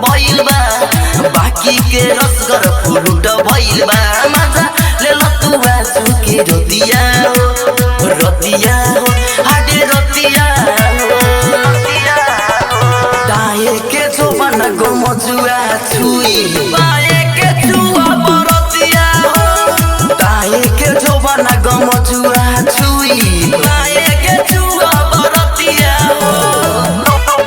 भइल बा बाकी के रसगर फ्रूट भइल बा मजा ले ल तू आजू के रतिया हो हाडे रतिया दाए के जोबन गो मजुआ छुई बाए के छुआ बरतिया हो दाए के जोबन गो मजुआ छुई बाए के छुआ बरतिया हो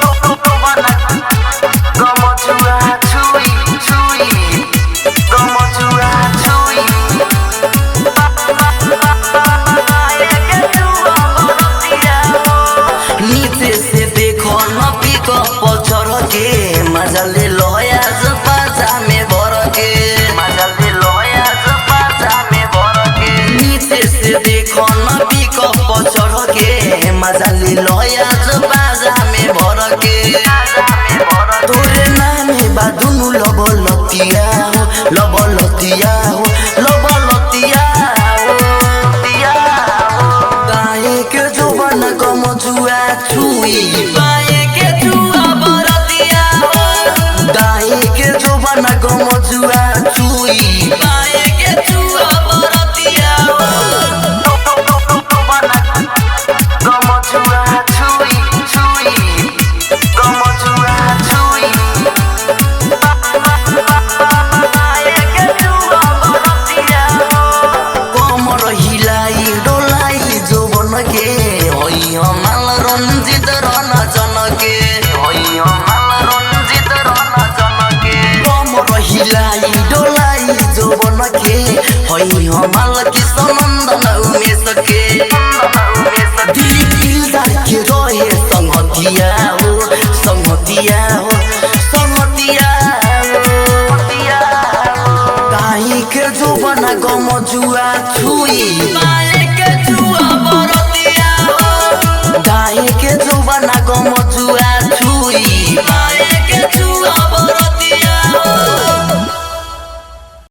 मजा ले लोया पाजा में भर के मजा ले लोया पाजा में भर के नीचे से देखो न पिको पचड़ के मजा ले लोया पाजा में भर के तोरे नाम है बादुनु लबलतिया हो